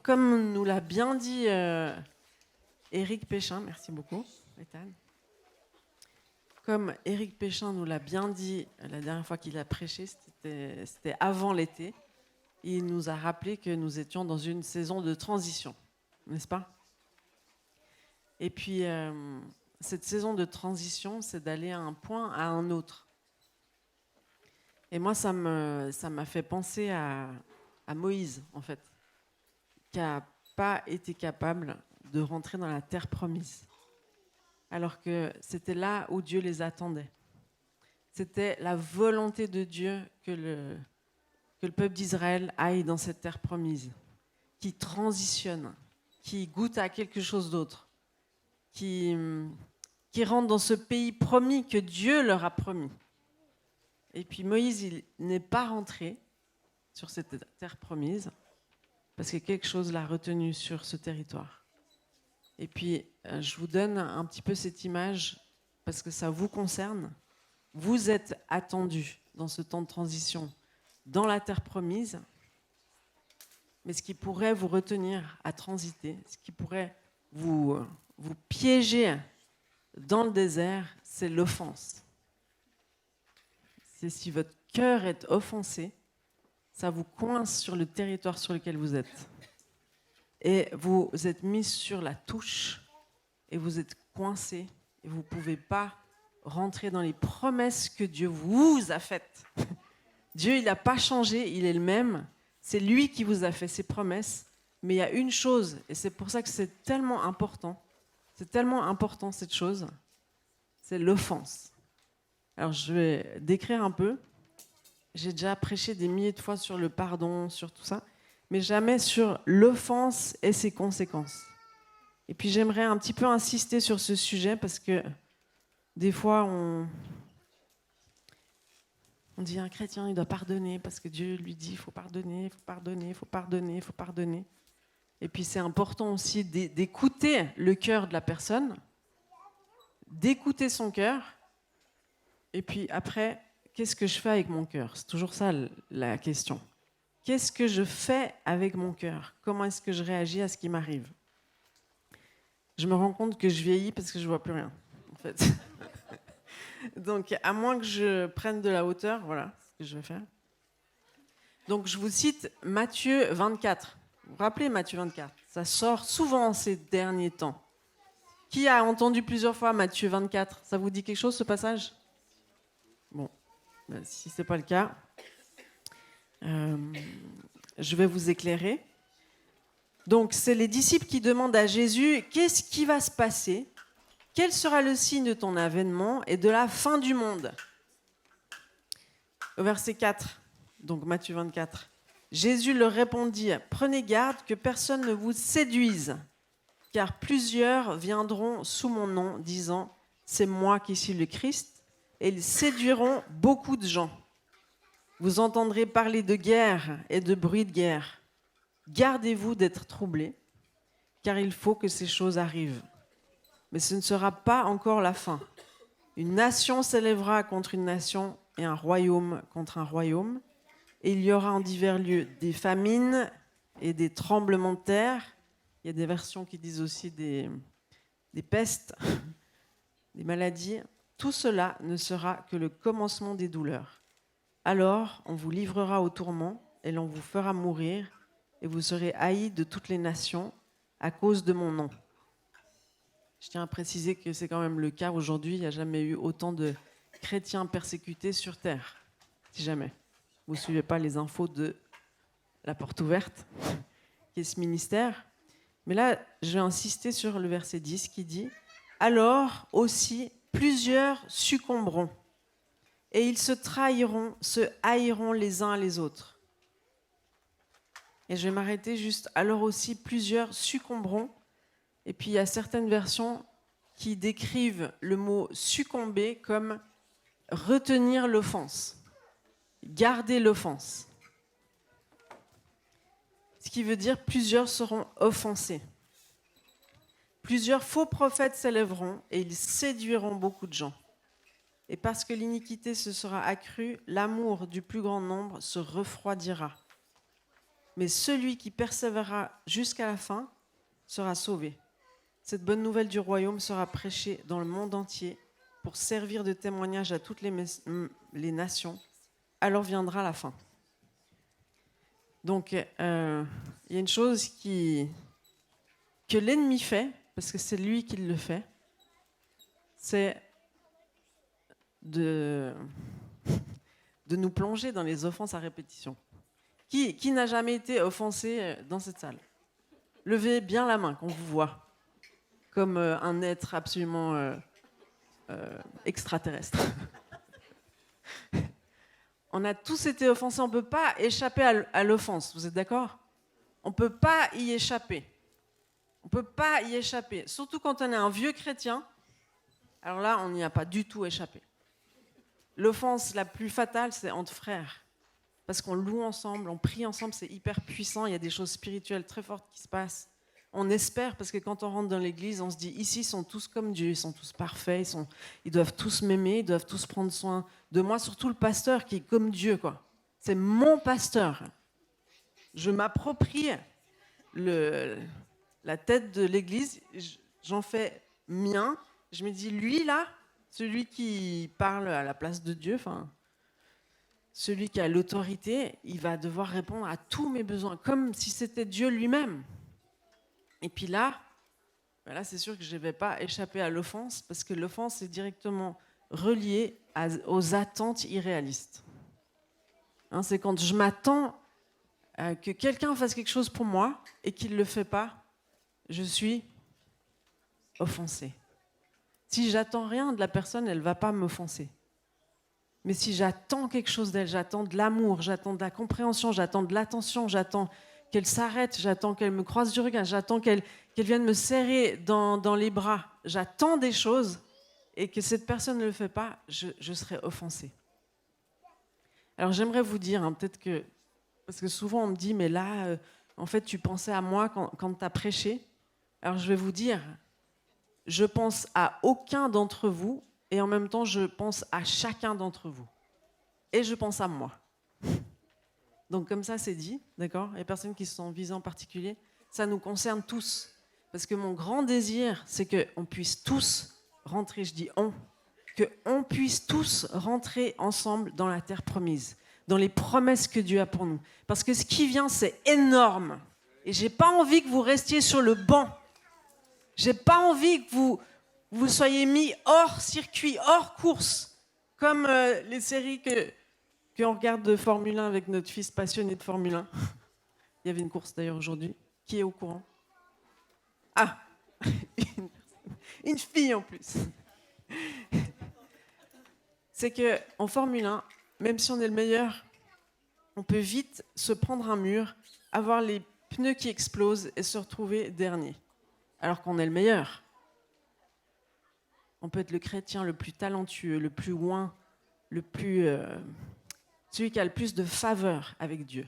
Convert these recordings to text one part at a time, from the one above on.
comme nous l'a bien dit Éric Péchin, merci beaucoup, Ethan. Comme Éric Péchin nous l'a bien dit la dernière fois qu'il a prêché, c'était avant l'été, il nous a rappelé que nous étions dans une saison de transition, n'est-ce pas ? Et puis, cette saison de transition, c'est d'aller à un point à un autre. Et moi, ça m'a fait penser à Moïse, en fait, qui n'a pas été capable de rentrer dans la terre promise, alors que c'était là où Dieu les attendait. C'était la volonté de Dieu que le peuple d'Israël aille dans cette terre promise, qui transitionne, qui goûte à quelque chose d'autre, qui rentre dans ce pays promis que Dieu leur a promis. Et puis Moïse, il n'est pas rentré sur cette terre promise parce que quelque chose l'a retenu sur ce territoire. Et puis, je vous donne un petit peu cette image parce que ça vous concerne. Vous êtes attendus dans ce temps de transition dans la terre promise, mais ce qui pourrait vous retenir à transiter, ce qui pourrait vous piéger dans le désert, c'est l'offense. C'est si votre cœur est offensé, ça vous coince sur le territoire sur lequel vous êtes. Et vous êtes mis sur la touche, et vous êtes coincé, et vous ne pouvez pas rentrer dans les promesses que Dieu vous a faites. Dieu, il n'a pas changé, il est le même. C'est lui qui vous a fait ces promesses. Mais il y a une chose, et c'est pour ça que c'est tellement important cette chose, c'est l'offense. Alors je vais décrire un peu. J'ai déjà prêché des milliers de fois sur le pardon, sur tout ça, mais jamais sur l'offense et ses conséquences. Et puis j'aimerais un petit peu insister sur ce sujet parce que des fois on dit un chrétien il doit pardonner parce que Dieu lui dit il faut pardonner, il faut pardonner, il faut pardonner, il faut pardonner. Et puis c'est important aussi d'écouter le cœur de la personne, d'écouter son cœur. Et puis après, qu'est-ce que je fais avec mon cœur ? C'est toujours ça la question. Qu'est-ce que je fais avec mon cœur ? Comment est-ce que je réagis à ce qui m'arrive ? Je me rends compte que je vieillis parce que je ne vois plus rien, en fait. Donc, à moins que je prenne de la hauteur, voilà ce que je vais faire. Donc, je vous cite Matthieu 24. Vous vous rappelez Matthieu 24 ? Ça sort souvent ces derniers temps. Qui a entendu plusieurs fois Matthieu 24 ? Ça vous dit quelque chose, ce passage ? Bon, si ce n'est pas le cas, je vais vous éclairer. Donc, c'est les disciples qui demandent à Jésus « Qu'est-ce qui va se passer ? Quel sera le signe de ton avènement et de la fin du monde ?» Au verset 4, donc Matthieu 24, Jésus leur répondit « Prenez garde que personne ne vous séduise, car plusieurs viendront sous mon nom, disant « C'est moi qui suis le Christ », et ils séduiront beaucoup de gens. Vous entendrez parler de guerre et de bruit de guerre. Gardez-vous d'être troublés, car il faut que ces choses arrivent. Mais ce ne sera pas encore la fin. Une nation s'élèvera contre une nation et un royaume contre un royaume. Et il y aura en divers lieux des famines et des tremblements de terre. Il y a des versions qui disent aussi des pestes, des maladies. Tout cela ne sera que le commencement des douleurs. Alors, on vous livrera au tourment et l'on vous fera mourir et vous serez haïs de toutes les nations à cause de mon nom. Je tiens à préciser que c'est quand même le cas aujourd'hui. Il n'y a jamais eu autant de chrétiens persécutés sur terre, si jamais. Vous ne suivez pas les infos de la porte ouverte, qui est ce ministère. Mais là, je vais insister sur le verset 10 qui dit « Alors aussi, plusieurs succomberont, et ils se trahiront, se haïront les uns les autres. » Et je vais m'arrêter juste « Alors aussi, plusieurs succomberont ». Et puis, il y a certaines versions qui décrivent le mot « succomber » comme « retenir l'offense », « garder l'offense ». Ce qui veut dire « plusieurs seront offensés ». Plusieurs faux prophètes s'élèveront et ils séduiront beaucoup de gens. Et parce que l'iniquité se sera accrue, l'amour du plus grand nombre se refroidira. mais celui qui persévérera jusqu'à la fin sera sauvé. Cette bonne nouvelle du royaume sera prêchée dans le monde entier pour servir de témoignage à toutes les nations. Alors viendra la fin. Donc, il y a une chose que l'ennemi fait, parce que c'est lui qui le fait, c'est de nous plonger dans les offenses à répétition. Qui n'a jamais été offensé dans cette salle? Levez bien la main qu'on vous voit, comme un être absolument extraterrestre. On a tous été offensés, on ne peut pas échapper à l'offense, vous êtes d'accord? On ne peut pas y échapper. On ne peut pas y échapper. Surtout quand on est un vieux chrétien, alors là, on n'y a pas du tout échappé. L'offense la plus fatale, c'est entre frères. Parce qu'on loue ensemble, on prie ensemble, c'est hyper puissant, il y a des choses spirituelles très fortes qui se passent. On espère, parce que quand on rentre dans l'église, on se dit, ici, ils sont tous comme Dieu, ils sont tous parfaits, ils doivent tous m'aimer, ils doivent tous prendre soin de moi, surtout le pasteur qui est comme Dieu, quoi. C'est mon pasteur. Je m'approprie la tête de l'église, j'en fais mien. Je me dis, lui, là, celui qui parle à la place de Dieu, celui qui a l'autorité, il va devoir répondre à tous mes besoins, comme si c'était Dieu lui-même. Et puis là, c'est sûr que je ne vais pas échapper à l'offense, parce que l'offense est directement reliée aux attentes irréalistes. C'est quand je m'attends que quelqu'un fasse quelque chose pour moi et qu'il ne le fait pas, je suis offensée. Si j'attends rien de la personne, elle ne va pas m'offenser. Mais si j'attends quelque chose d'elle, j'attends de l'amour, j'attends de la compréhension, j'attends de l'attention, j'attends qu'elle s'arrête, j'attends qu'elle me croise du regard, j'attends qu'elle vienne me serrer dans les bras, j'attends des choses et que cette personne ne le fait pas, je serai offensée. Alors j'aimerais vous dire, peut-être que, parce que souvent on me dit, mais là, en fait, tu pensais à moi quand tu as prêché. Alors je vais vous dire, je pense à aucun d'entre vous et en même temps, je pense à chacun d'entre vous. Et je pense à moi. Donc comme ça, c'est dit, d'accord? Il n'y a personne qui se sent visé en particulier. Ça nous concerne tous. Parce que mon grand désir, c'est qu'on puisse tous rentrer, je dis on, qu'on puisse tous rentrer ensemble dans la terre promise, dans les promesses que Dieu a pour nous. Parce que ce qui vient, c'est énorme. Et je n'ai pas envie que vous restiez sur le banc. Je n'ai pas envie que vous soyez mis hors circuit, hors course, comme les séries qu'on regarde de Formule 1 avec notre fils passionné de Formule 1. Il y avait une course d'ailleurs aujourd'hui. Qui est au courant? Ah, une fille en plus. C'est qu'en Formule 1, même si on est le meilleur, on peut vite se prendre un mur, avoir les pneus qui explosent et se retrouver dernier, alors qu'on est le meilleur. On peut être le chrétien le plus talentueux, le plus loin, celui qui a le plus de faveur avec Dieu.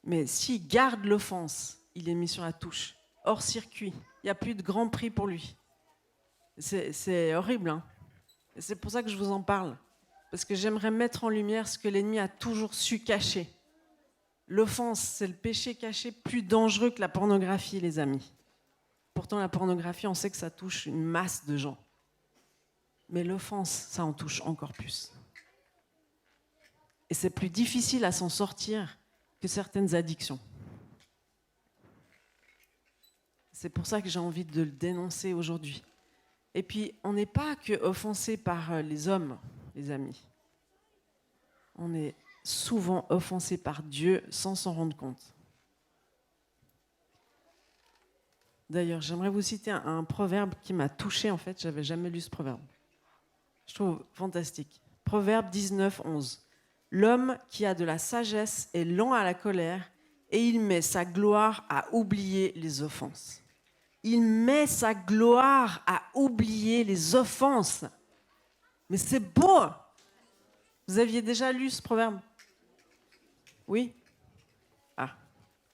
Mais s'il garde l'offense, il est mis sur la touche, hors circuit. Il n'y a plus de grand prix pour lui. C'est horrible, hein? Et c'est pour ça que je vous en parle. Parce que j'aimerais mettre en lumière ce que l'ennemi a toujours su cacher. L'offense, c'est le péché caché plus dangereux que la pornographie, les amis. Pourtant, la pornographie, on sait que ça touche une masse de gens. Mais l'offense, ça en touche encore plus. Et c'est plus difficile à s'en sortir que certaines addictions. C'est pour ça que j'ai envie de le dénoncer aujourd'hui. Et puis, on n'est pas que offensé par les hommes, les amis. On est souvent offensé par Dieu sans s'en rendre compte. D'ailleurs, j'aimerais vous citer un proverbe qui m'a touchée, en fait. Je n'avais jamais lu ce proverbe. Je trouve fantastique. Proverbe 19, 11. L'homme qui a de la sagesse est lent à la colère et il met sa gloire à oublier les offenses. Il met sa gloire à oublier les offenses. Mais c'est beau! Vous aviez déjà lu ce proverbe? Oui? Ah,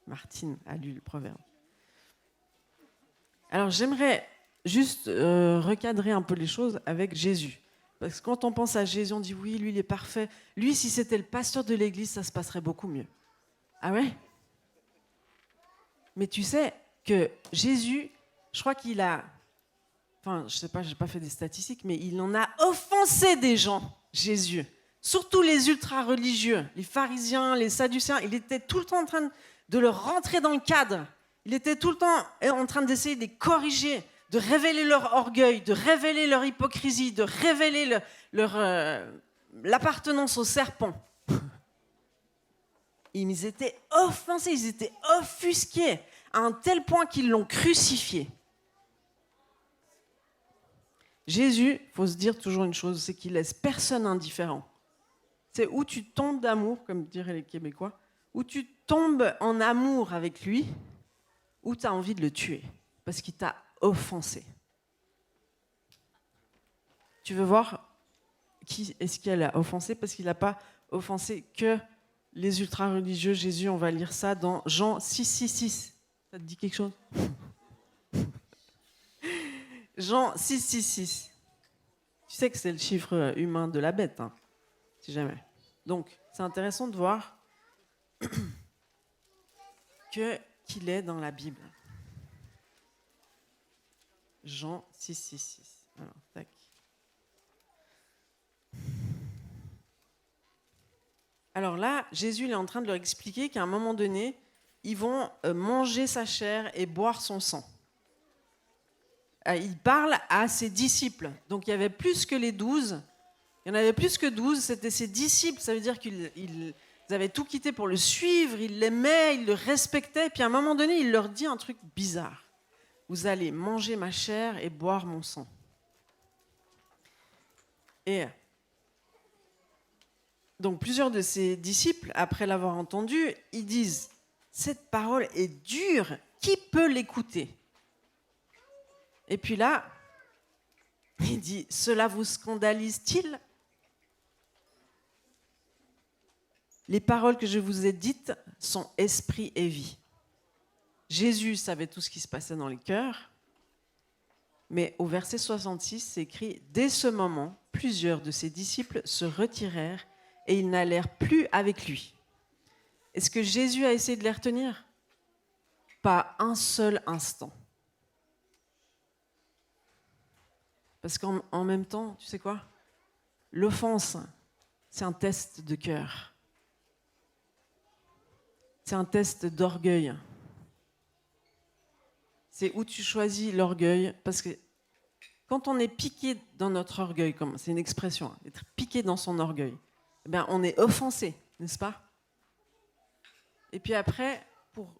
Martine a lu le proverbe. Alors j'aimerais juste recadrer un peu les choses avec Jésus. Parce que quand on pense à Jésus, on dit oui, lui il est parfait. Lui, si c'était le pasteur de l'église, ça se passerait beaucoup mieux. Ah ouais? Mais tu sais que Jésus, je crois qu'il a... Enfin, je sais pas, j'ai pas fait des statistiques, mais il en a offensé des gens, Jésus. Surtout les ultra-religieux, les pharisiens, les sadducéens. Il était tout le temps en train de leur rentrer dans le cadre. Il était tout le temps en train d'essayer de les corriger, de révéler leur orgueil, de révéler leur hypocrisie, de révéler l'appartenance au serpent. Ils étaient offensés, ils étaient offusqués, à un tel point qu'ils l'ont crucifié. Jésus, il faut se dire toujours une chose, c'est qu'il laisse personne indifférent. C'est où tu tombes d'amour, comme diraient les Québécois, où tu tombes en amour avec lui, où tu as envie de le tuer, parce qu'il t'a offensé. Tu veux voir qui est-ce qu'elle a offensé? Parce qu'il n'a pas offensé que les ultra-religieux. Jésus, on va lire ça dans Jean 6,6. Ça te dit quelque chose? Jean 6,6. Tu sais que c'est le chiffre humain de la bête, hein, si jamais. Donc, c'est intéressant de voir qu'il est dans la Bible. Jean 6,6. Alors, tac. Alors là, Jésus il est en train de leur expliquer qu'à un moment donné, ils vont manger sa chair et boire son sang. Il parle à ses disciples. Donc il y avait plus que les 12. Il y en avait plus que 12. C'était ses disciples. Ça veut dire qu'ils avaient tout quitté pour le suivre. Ils l'aimaient, ils le respectaient. Puis à un moment donné, il leur dit un truc bizarre. Vous allez manger ma chair et boire mon sang. Et donc plusieurs de ses disciples, après l'avoir entendu, ils disent « Cette parole est dure. Qui peut l'écouter ?» Et puis là, il dit « Cela vous scandalise-t-il ? Les paroles que je vous ai dites sont esprit et vie. » Jésus savait tout ce qui se passait dans les cœurs, mais au verset 66, c'est écrit « Dès ce moment, plusieurs de ses disciples se retirèrent et ils n'allèrent plus avec lui. » Est-ce que Jésus a essayé de les retenir? Pas un seul instant. Parce qu'en même temps, tu sais quoi? L'offense, c'est un test de cœur. C'est un test d'orgueil. C'est où tu choisis l'orgueil. Parce que quand on est piqué dans notre orgueil, comme c'est une expression, hein, être piqué dans son orgueil, eh bien, on est offensé, n'est-ce pas? Et puis après, pour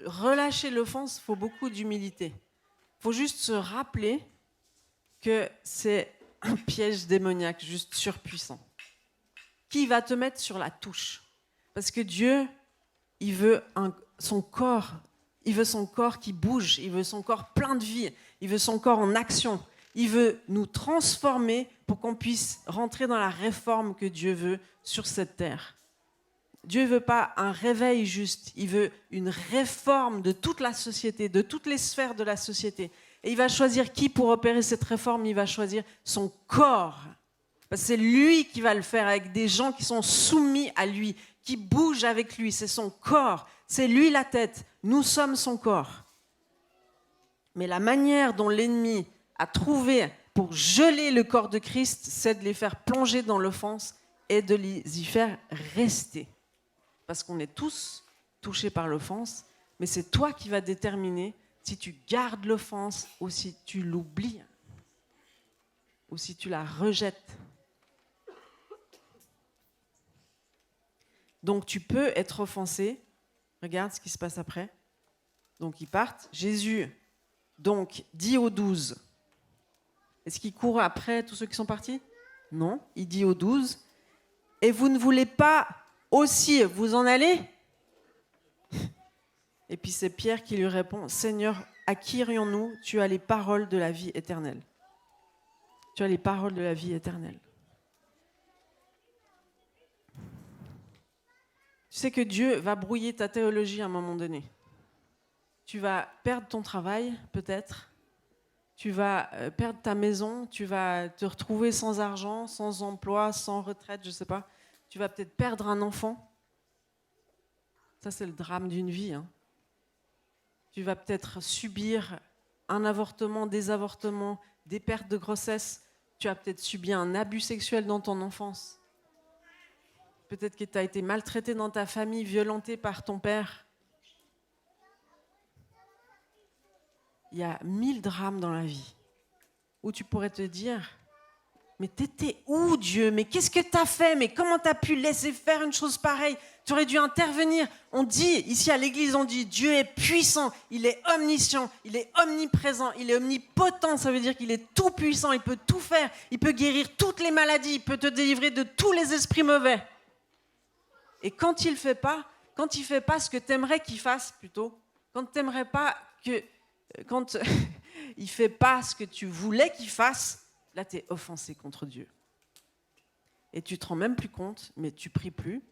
relâcher l'offense, il faut beaucoup d'humilité. Il faut juste se rappeler que c'est un piège démoniaque juste surpuissant qui va te mettre sur la touche. Parce que Dieu, il veut son corps qui bouge, il veut son corps plein de vie, il veut son corps en action. Il veut nous transformer pour qu'on puisse rentrer dans la réforme que Dieu veut sur cette terre. Dieu ne veut pas un réveil juste, il veut une réforme de toute la société, de toutes les sphères de la société. Et il va choisir qui pour opérer cette réforme? Il va choisir son corps. Parce que c'est lui qui va le faire avec des gens qui sont soumis à lui, qui bougent avec lui. C'est son corps, c'est lui la tête. Nous sommes son corps. Mais la manière dont l'ennemi a trouvé pour geler le corps de Christ, c'est de les faire plonger dans l'offense et de les y faire rester. Parce qu'on est tous touchés par l'offense, mais c'est toi qui vas déterminer si tu gardes l'offense ou si tu l'oublies, ou si tu la rejettes. Donc tu peux être offensé. Regarde ce qui se passe après. Donc ils partent. Jésus donc dit aux 12. Est-ce qu'il court après tous ceux qui sont partis? Non, il dit aux 12. Et vous ne voulez pas aussi vous en aller? Et puis c'est Pierre qui lui répond, Seigneur, à qui irions-nous? Tu as les paroles de la vie éternelle. Tu as les paroles de la vie éternelle. Tu sais que Dieu va brouiller ta théologie à un moment donné. Tu vas perdre ton travail, peut-être. Tu vas perdre ta maison. Tu vas te retrouver sans argent, sans emploi, sans retraite, je ne sais pas. Tu vas peut-être perdre un enfant. Ça, c'est le drame d'une vie, hein. Tu vas peut-être subir un avortement, des avortements, des pertes de grossesse. Tu as peut-être subi un abus sexuel dans ton enfance. Peut-être que tu as été maltraité dans ta famille, violenté par ton père. Il y a 1000 drames dans la vie où tu pourrais te dire « Mais t'étais où, Dieu? Mais qu'est-ce que t'as fait? Mais comment t'as pu laisser faire une chose pareille? Tu aurais dû intervenir. » On dit, ici à l'église, on dit « Dieu est puissant, il est omniscient, il est omniprésent, il est omnipotent. » Ça veut dire qu'il est tout puissant, il peut tout faire, il peut guérir toutes les maladies, il peut te délivrer de tous les esprits mauvais. Et quand il fait pas ce que t'aimerais qu'il fasse, plutôt, quand il fait pas ce que tu voulais qu'il fasse, là, tu es offensé contre Dieu. Et tu te rends même plus compte, mais tu pries plus.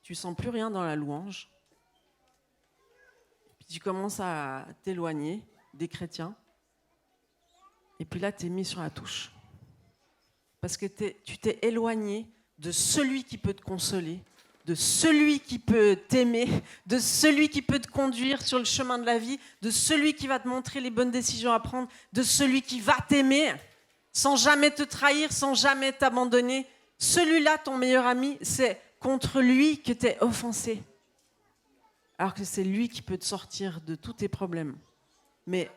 Tu sens plus rien dans la louange. Puis tu commences à t'éloigner des chrétiens. Et puis là, tu es mis sur la touche. Parce que tu t'es éloigné de celui qui peut te consoler, de celui qui peut t'aimer, de celui qui peut te conduire sur le chemin de la vie, de celui qui va te montrer les bonnes décisions à prendre, de celui qui va t'aimer sans jamais te trahir, sans jamais t'abandonner. Celui-là, ton meilleur ami, c'est contre lui que tu es offensé. Alors que c'est lui qui peut te sortir de tous tes problèmes. Mais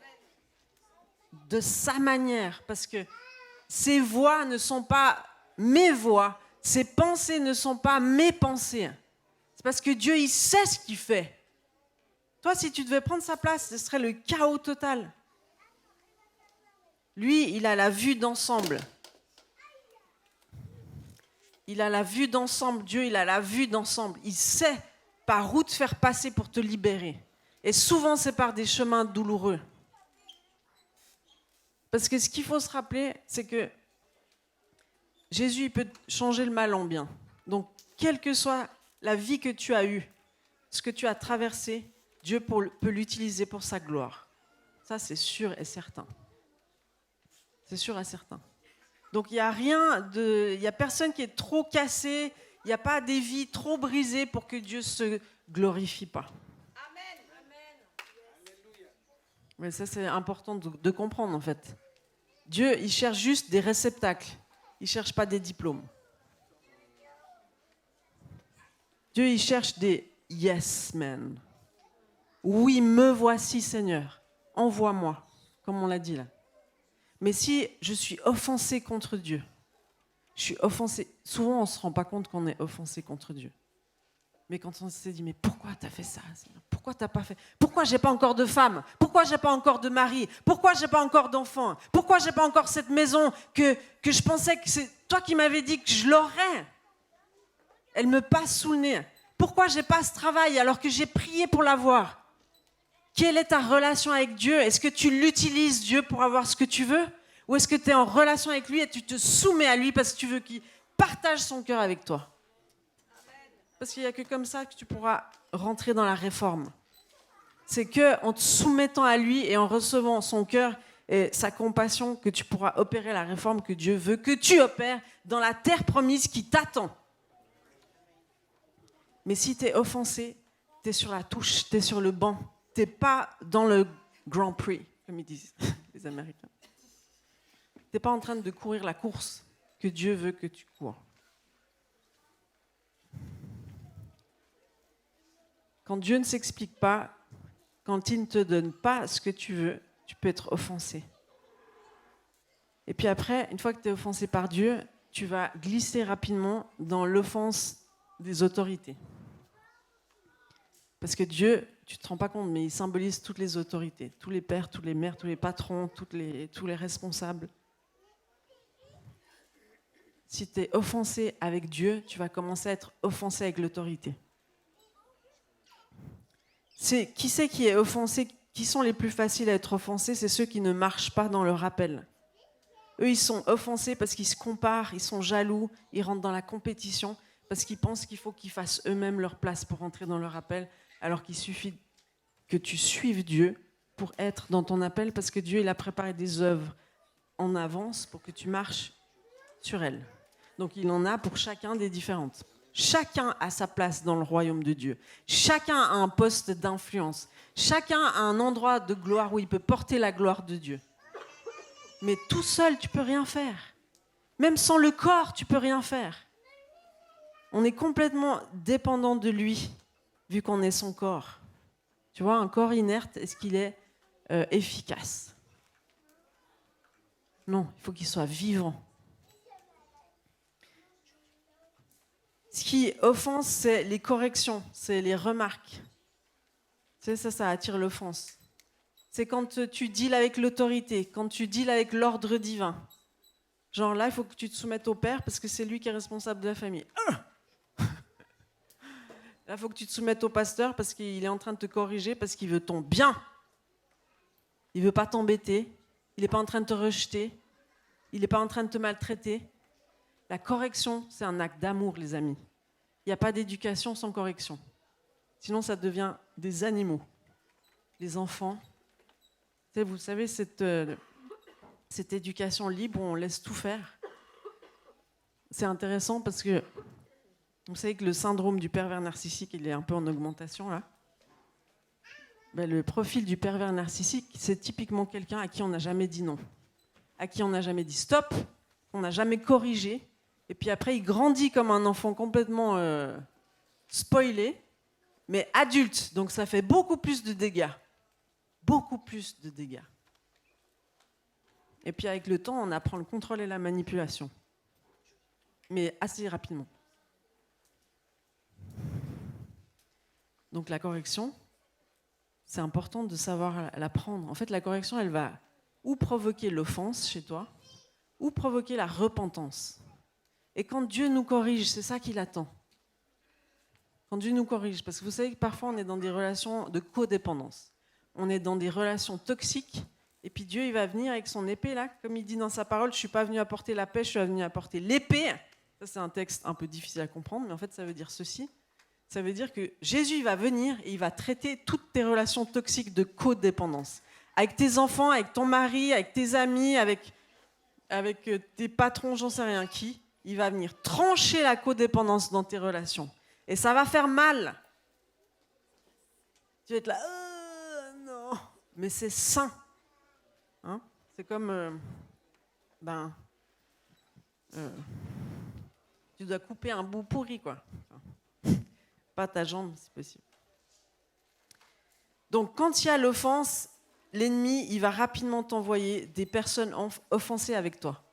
de sa manière, parce que ses voix ne sont pas mes voix, ses pensées ne sont pas mes pensées. C'est parce que Dieu, il sait ce qu'il fait. Toi, si tu devais prendre sa place, ce serait le chaos total. Lui, il a la vue d'ensemble. Il a la vue d'ensemble. Dieu, il a la vue d'ensemble. Il sait par où te faire passer pour te libérer. Et souvent, c'est par des chemins douloureux. Parce que ce qu'il faut se rappeler, c'est que Jésus, il peut changer le mal en bien. Donc, quelle que soit la vie que tu as eue, ce que tu as traversé, Dieu peut l'utiliser pour sa gloire. Ça, c'est sûr et certain. C'est sûr et certain. Donc, il n'y a personne qui est trop cassé, il n'y a pas des vies trop brisées pour que Dieu ne se glorifie pas. Amen. Mais ça, c'est important de comprendre, en fait. Dieu, il cherche juste des réceptacles. Il ne cherche pas des diplômes. Dieu, il cherche des yes men. Oui, me voici, Seigneur. Envoie-moi, comme on l'a dit là. Mais si je suis offensé contre Dieu, je suis offensé. Souvent, on ne se rend pas compte qu'on est offensé contre Dieu. Mais quand on s'est dit, mais pourquoi tu as fait ça, Seigneur? Pourquoi tu n'as pas fait? Pourquoi je n'ai pas encore de femme? Pourquoi je n'ai pas encore de mari? Pourquoi je n'ai pas encore d'enfant? Pourquoi je n'ai pas encore cette maison que je pensais que c'est toi qui m'avais dit que je l'aurais? Elle me passe sous le nez. Pourquoi je n'ai pas ce travail alors que j'ai prié pour l'avoir? Quelle est ta relation avec Dieu? Est-ce que tu l'utilises, Dieu, pour avoir ce que tu veux? Ou est-ce que tu es en relation avec lui et tu te soumets à lui parce que tu veux qu'il partage son cœur avec toi? Parce qu'il n'y a que comme ça que tu pourras rentrer dans la réforme. C'est qu'en te soumettant à lui et en recevant son cœur et sa compassion que tu pourras opérer la réforme que Dieu veut que tu opères dans la terre promise qui t'attend. Mais si tu es offensé, tu es sur la touche, tu es sur le banc. Tu n'es pas dans le Grand Prix, comme ils disent les Américains. Tu n'es pas en train de courir la course que Dieu veut que tu cours. Quand Dieu ne s'explique pas, quand il ne te donne pas ce que tu veux, tu peux être offensé. Et puis après, une fois que tu es offensé par Dieu, tu vas glisser rapidement dans l'offense des autorités. Parce que Dieu, tu ne te rends pas compte, mais il symbolise toutes les autorités, tous les pères, tous les mères, tous les patrons, tous les responsables. Si tu es offensé avec Dieu, tu vas commencer à être offensé avec l'autorité. Qui c'est qui est offensé? Qui sont les plus faciles à être offensés? C'est ceux qui ne marchent pas dans le rappel. Eux, ils sont offensés parce qu'ils se comparent, ils sont jaloux, ils rentrent dans la compétition parce qu'ils pensent qu'il faut qu'ils fassent eux-mêmes leur place pour entrer dans leur appel, alors qu'il suffit que tu suives Dieu pour être dans ton appel, parce que Dieu, il a préparé des œuvres en avance pour que tu marches sur elles. Donc, il en a pour chacun des différentes. Chacun a sa place dans le royaume de Dieu. Chacun a un poste d'influence. Chacun a un endroit de gloire où il peut porter la gloire de Dieu. Mais tout seul, tu peux rien faire. Même sans le corps, tu peux rien faire. On est complètement dépendant de lui, vu qu'on est son corps. Tu vois, un corps inerte, est-ce qu'il est efficace? Non, il faut qu'il soit vivant. Ce qui offense, c'est les corrections, c'est les remarques. Tu sais, ça attire l'offense. C'est quand tu deals avec l'autorité, quand tu deals avec l'ordre divin. Genre là, il faut que tu te soumettes au père parce que c'est lui qui est responsable de la famille. Là, il faut que tu te soumettes au pasteur parce qu'il est en train de te corriger, parce qu'il veut ton bien. Il ne veut pas t'embêter. Il n'est pas en train de te rejeter. Il n'est pas en train de te maltraiter. La correction, c'est un acte d'amour, les amis. Il n'y a pas d'éducation sans correction. Sinon, ça devient des animaux. Les enfants. Vous savez, cette éducation libre où on laisse tout faire. C'est intéressant parce que vous savez que le syndrome du pervers narcissique, il est un peu en augmentation là. Ben, le profil du pervers narcissique, c'est typiquement quelqu'un à qui on n'a jamais dit non, à qui on n'a jamais dit stop, qu'on n'a jamais corrigé, et puis après il grandit comme un enfant complètement spoilé, mais adulte, donc ça fait beaucoup plus de dégâts. Beaucoup plus de dégâts. Et puis avec le temps, on apprend le contrôle et la manipulation. Mais assez rapidement. Donc la correction, c'est important de savoir la prendre. En fait, la correction, elle va ou provoquer l'offense chez toi, ou provoquer la repentance. Et quand Dieu nous corrige, c'est ça qu'il attend. Quand Dieu nous corrige, parce que vous savez que parfois on est dans des relations de codépendance. On est dans des relations toxiques, et puis Dieu, il va venir avec son épée, là, comme il dit dans sa parole, je ne suis pas venu apporter la paix, je suis venu apporter l'épée. Ça, c'est un texte un peu difficile à comprendre, mais en fait, ça veut dire ceci. Ça veut dire que Jésus il va venir et il va traiter toutes tes relations toxiques de codépendance. Avec tes enfants, avec ton mari, avec tes amis, avec tes patrons, j'en sais rien qui. Il va venir trancher la codépendance dans tes relations. Et ça va faire mal. Tu vas être là, non. Mais c'est sain. Hein? C'est comme, tu dois couper un bout pourri, quoi. Pas ta jambe, si possible. Donc, quand il y a l'offense, l'ennemi, il va rapidement t'envoyer des personnes offensées avec toi.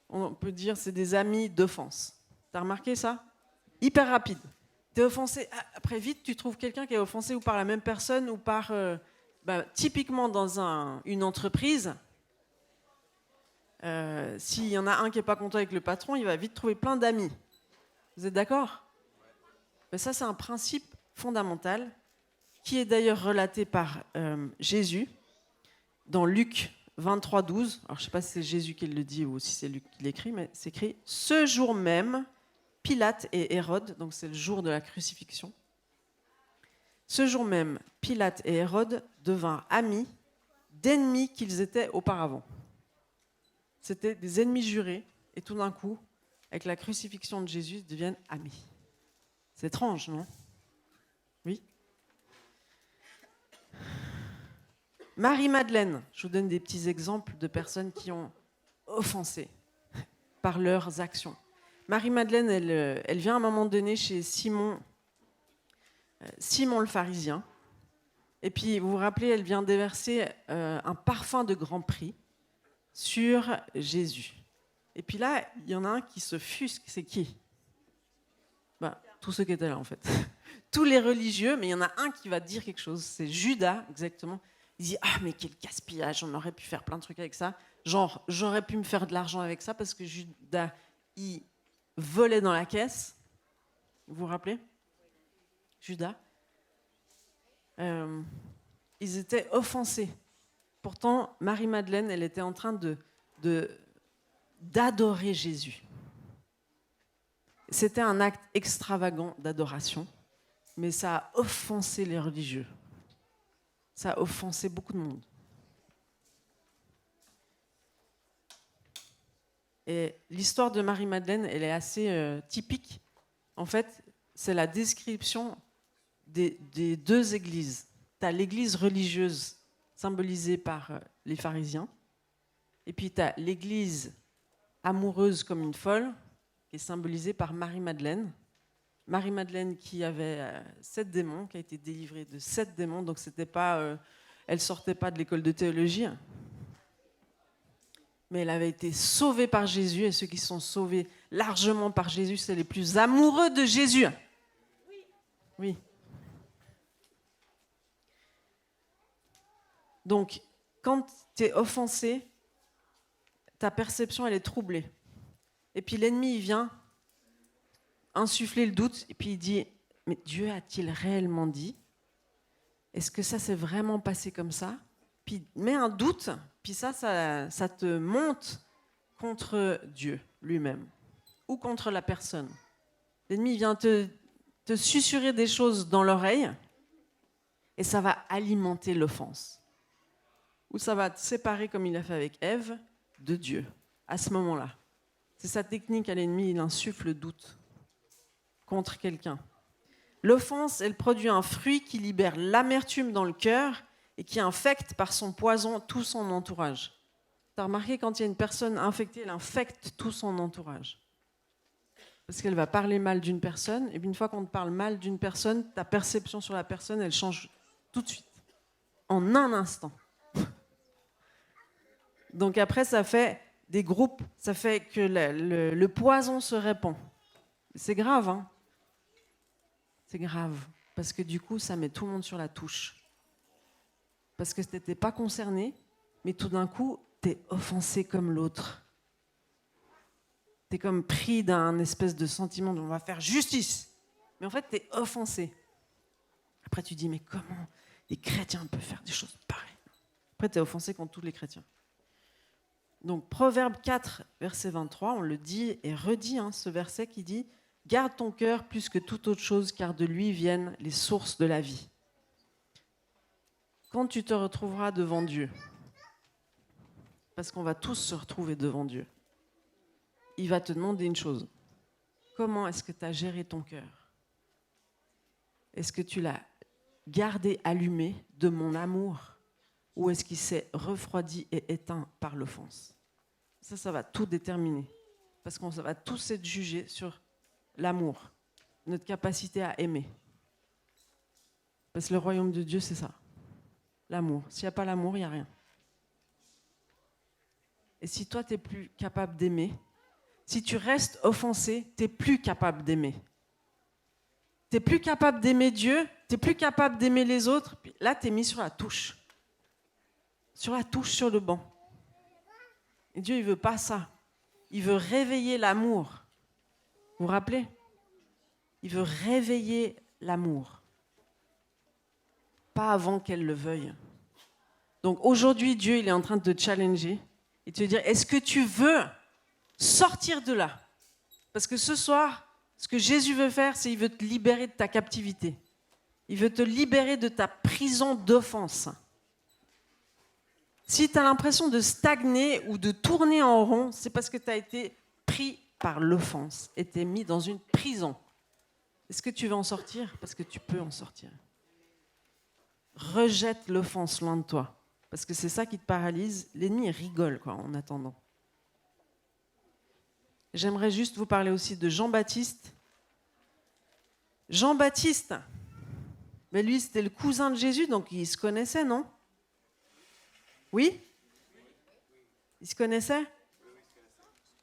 On peut dire c'est des amis d'offense. T'as remarqué ça? Hyper rapide. T'es offensé, après vite, tu trouves quelqu'un qui est offensé ou par la même personne ou par... typiquement dans une entreprise, s'il y en a un qui n'est pas content avec le patron, il va vite trouver plein d'amis. Vous êtes d'accord? Mais ça, c'est un principe fondamental qui est d'ailleurs relaté par Jésus dans Luc 23, 12. Alors, je ne sais pas si c'est Jésus qui le dit ou si c'est Luc qui l'écrit, mais c'est écrit « Ce jour même, Pilate et Hérode, donc c'est le jour de la crucifixion, ce jour même, Pilate et Hérode devinrent amis d'ennemis qu'ils étaient auparavant. » C'était des ennemis jurés, et tout d'un coup, avec la crucifixion de Jésus, ils deviennent amis. C'est étrange, non? Oui. Marie-Madeleine, je vous donne des petits exemples de personnes qui ont offensé par leurs actions. Marie-Madeleine, elle vient à un moment donné chez Simon le pharisien. Et puis, vous vous rappelez, elle vient déverser un parfum de grand prix sur Jésus. Et puis là, il y en a un qui se fusque. C'est qui? Tous ceux qui étaient là, en fait. Tous les religieux, mais il y en a un qui va dire quelque chose. C'est Judas, exactement. Il dit « Ah, mais quel gaspillage, on aurait pu faire plein de trucs avec ça. Genre, j'aurais pu me faire de l'argent avec ça parce que Judas, il volait dans la caisse. » Vous vous rappelez? Judas. Ils étaient offensés. Pourtant, Marie-Madeleine, elle était en train d'adorer Jésus. C'était un acte extravagant d'adoration, mais ça a offensé les religieux. Ça a offensé beaucoup de monde. Et l'histoire de Marie-Madeleine, elle est assez typique En fait, c'est la description des deux églises. Tu as l'église religieuse symbolisée par les pharisiens, et puis tu as l'église amoureuse comme une folle, qui est symbolisée par Marie-Madeleine. Marie-Madeleine qui avait 7 démons, qui a été délivrée de 7 démons, donc c'était pas, elle ne sortait pas de l'école de théologie, mais elle avait été sauvée par Jésus, et ceux qui sont sauvés largement par Jésus, c'est les plus amoureux de Jésus. Oui. Donc, quand tu es offensé, ta perception, elle est troublée. Et puis l'ennemi, il vient insuffler le doute, et puis il dit, mais Dieu a-t-il réellement dit? Est-ce que ça s'est vraiment passé comme ça? Puis mets un doute, puis ça te monte contre Dieu lui-même, ou contre la personne. L'ennemi vient te susurrer des choses dans l'oreille, et ça va alimenter l'offense. Ou ça va te séparer, comme il a fait avec Ève, de Dieu, à ce moment-là. C'est sa technique à l'ennemi, il insuffle le doute contre quelqu'un. L'offense, elle produit un fruit qui libère l'amertume dans le cœur et qui infecte par son poison tout son entourage. Tu as remarqué, quand il y a une personne infectée, elle infecte tout son entourage. Parce qu'elle va parler mal d'une personne, et puis une fois qu'on te parle mal d'une personne, ta perception sur la personne, elle change tout de suite, en un instant. Donc après, ça fait des groupes, ça fait que le poison se répand. C'est grave, hein? C'est grave, parce que du coup, ça met tout le monde sur la touche. Parce que tu n'étais pas concerné, mais tout d'un coup, tu es offensé comme l'autre. Tu es comme pris d'un espèce de sentiment de on va faire justice. Mais en fait, tu es offensé. Après, tu dis, mais comment les chrétiens peuvent faire des choses pareilles? Après, tu es offensé contre tous les chrétiens. Donc, Proverbe 4, verset 23, on le dit et redit, ce verset qui dit « Garde ton cœur plus que toute autre chose, car de lui viennent les sources de la vie. » Quand tu te retrouveras devant Dieu, parce qu'on va tous se retrouver devant Dieu, il va te demander une chose. Comment est-ce que tu as géré ton cœur? Est-ce que tu l'as gardé allumé de mon amour? Ou est-ce qu'il s'est refroidi et éteint par l'offense? Ça va tout déterminer. Parce qu'on va tous être jugés sur l'amour, notre capacité à aimer. Parce que le royaume de Dieu, c'est ça. L'amour. S'il n'y a pas l'amour, il n'y a rien. Et si toi, tu n'es plus capable d'aimer, si tu restes offensé, tu n'es plus capable d'aimer. Tu n'es plus capable d'aimer Dieu, tu n'es plus capable d'aimer les autres. Puis là, tu es mis sur la touche. Sur la touche, sur le banc. Et Dieu, il ne veut pas ça. Il veut réveiller l'amour. Vous vous rappelez? Il veut réveiller l'amour. Pas avant qu'elle le veuille. Donc aujourd'hui, Dieu, il est en train de te challenger et te dire, est-ce que tu veux sortir de là? Parce que ce soir, ce que Jésus veut faire, c'est qu'il veut te libérer de ta captivité. Il veut te libérer de ta prison d'offense. Si tu as l'impression de stagner ou de tourner en rond, c'est parce que tu as été pris par l'offense et tu es mis dans une prison. Est-ce que tu veux en sortir? Parce que tu peux en sortir. Rejette l'offense loin de toi. Parce que c'est ça qui te paralyse. L'ennemi rigole en attendant. J'aimerais juste vous parler aussi de Jean-Baptiste. Jean-Baptiste, mais lui c'était le cousin de Jésus, donc il se connaissait, non? Oui? Il se connaissait?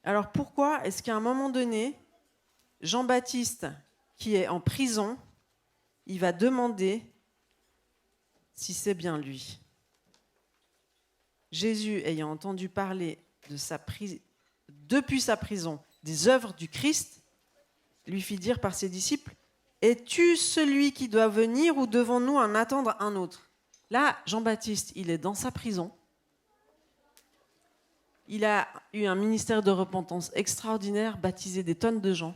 Alors pourquoi est-ce qu'à un moment donné, Jean-Baptiste, qui est en prison, il va demander si c'est bien lui? Jésus, ayant entendu parler depuis sa prison des œuvres du Christ, lui fit dire par ses disciples, « Es-tu celui qui doit venir ou devons-nous en attendre un autre ?» Là, Jean-Baptiste, il est dans sa prison. Il a eu un ministère de repentance extraordinaire, baptisé des tonnes de gens.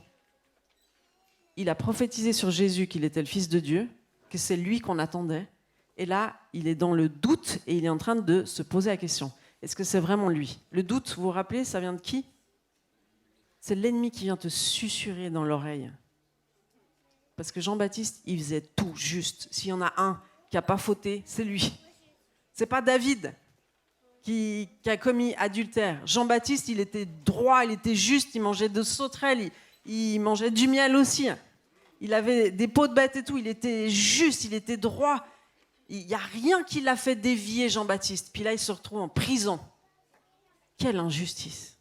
Il a prophétisé sur Jésus qu'il était le Fils de Dieu, que c'est lui qu'on attendait. Et là, il est dans le doute et il est en train de se poser la question. Est-ce que c'est vraiment lui? Le doute, vous vous rappelez, ça vient de qui? C'est l'ennemi qui vient te susurrer dans l'oreille. Parce que Jean-Baptiste, il faisait tout juste. S'il y en a un qui n'a pas fauté, c'est lui. C'est pas David qui a commis adultère. Jean-Baptiste, il était droit, il était juste, il mangeait de sauterelles, il mangeait du miel aussi. Il avait des peaux de bête et tout, il était juste, il était droit. Il n'y a rien qui l'a fait dévier, Jean-Baptiste. Puis là, il se retrouve en prison. Quelle injustice.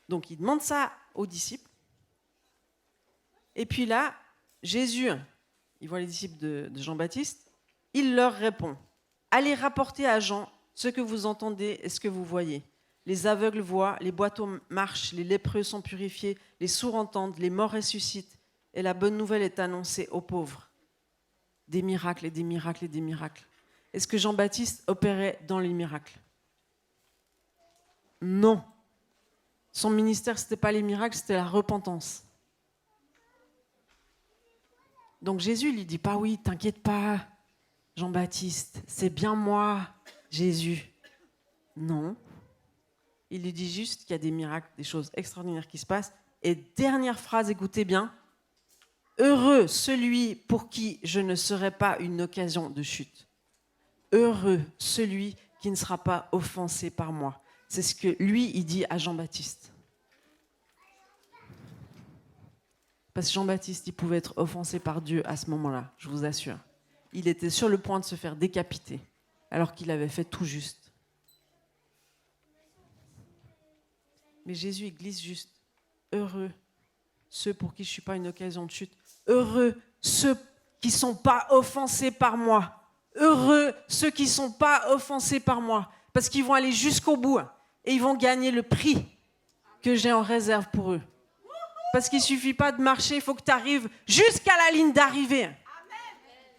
Donc, il demande ça aux disciples. Et puis là, Jésus, il voit les disciples de Jean-Baptiste, il leur répond. Allez rapporter à Jean ce que vous entendez et ce que vous voyez. Les aveugles voient, les boiteux marchent, les lépreux sont purifiés, les sourds entendent, les morts ressuscitent. Et la bonne nouvelle est annoncée aux pauvres. Des miracles et des miracles et des miracles. Est-ce que Jean-Baptiste opérait dans les miracles? Non. Son ministère, ce n'était pas les miracles, c'était la repentance. Donc Jésus ne lui dit pas, oui, t'inquiète pas, Jean-Baptiste, c'est bien moi, Jésus. Non. Il lui dit juste qu'il y a des miracles, des choses extraordinaires qui se passent. Et dernière phrase, écoutez bien. Heureux celui pour qui je ne serai pas une occasion de chute. Heureux celui qui ne sera pas offensé par moi. C'est ce que lui, il dit à Jean-Baptiste. Parce que Jean-Baptiste, il pouvait être offensé par Dieu à ce moment-là, je vous assure. Il était sur le point de se faire décapiter, alors qu'il avait fait tout juste. Mais Jésus, il glisse juste. Heureux ceux pour qui je ne suis pas une occasion de chute. Heureux ceux qui ne sont pas offensés par moi. Heureux ceux qui ne sont pas offensés par moi. Parce qu'ils vont aller jusqu'au bout et ils vont gagner le prix que j'ai en réserve pour eux. Parce qu'il ne suffit pas de marcher, il faut que tu arrives jusqu'à la ligne d'arrivée.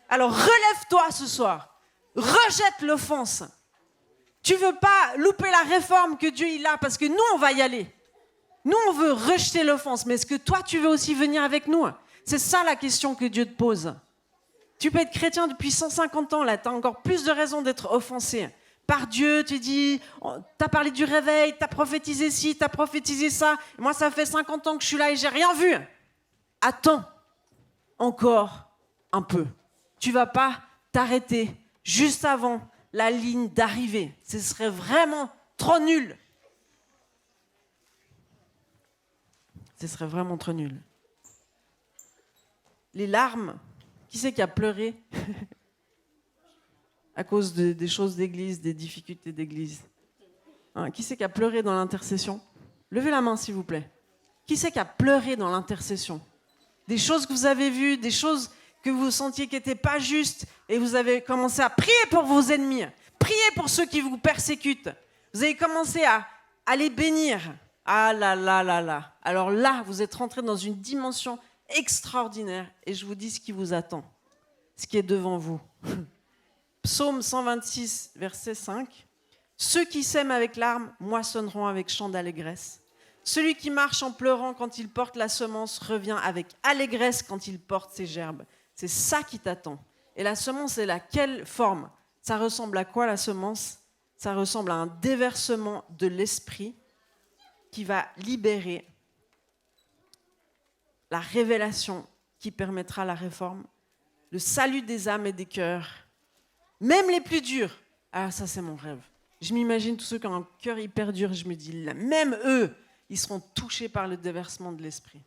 Alors relève-toi ce soir. Rejette l'offense. Tu ne veux pas louper la réforme que Dieu il a, parce que nous, on va y aller. Nous, on veut rejeter l'offense, mais est-ce que toi, tu veux aussi venir avec nous? C'est ça la question que Dieu te pose. Tu peux être chrétien depuis 150 ans, là, tu as encore plus de raisons d'être offensé. Par Dieu, tu dis, tu as parlé du réveil, tu as prophétisé ci, tu as prophétisé ça. Moi, ça fait 50 ans que je suis là et j'ai rien vu. Attends encore un peu. Tu ne vas pas t'arrêter juste avant la ligne d'arrivée. Ce serait vraiment trop nul. Ce serait vraiment trop nul. Les larmes, qui c'est qui a pleuré à cause des choses d'église, des difficultés d'église? Qui c'est qui a pleuré dans l'intercession? Levez la main, s'il vous plaît. Qui c'est qui a pleuré dans l'intercession? Des choses que vous avez vues, des choses que vous sentiez qui n'étaient pas justes, et vous avez commencé à prier pour vos ennemis, prier pour ceux qui vous persécutent. Vous avez commencé à les bénir. Ah là là là là. Alors là, vous êtes rentré dans une dimension extraordinaire, et je vous dis ce qui vous attend, ce qui est devant vous. Psaume 126, verset 5. Ceux qui sèment avec larmes moissonneront avec chant d'allégresse. Celui qui marche en pleurant quand il porte la semence revient avec allégresse quand il porte ses gerbes. C'est ça qui t'attend. Et la semence est laquelle forme? Ça ressemble à quoi la semence? Ça ressemble à un déversement de l'esprit qui va libérer la révélation qui permettra la réforme, le salut des âmes et des cœurs, même les plus durs. Ah, ça c'est mon rêve. Je m'imagine tous ceux qui ont un cœur hyper dur, je me dis, même eux, ils seront touchés par le déversement de l'esprit.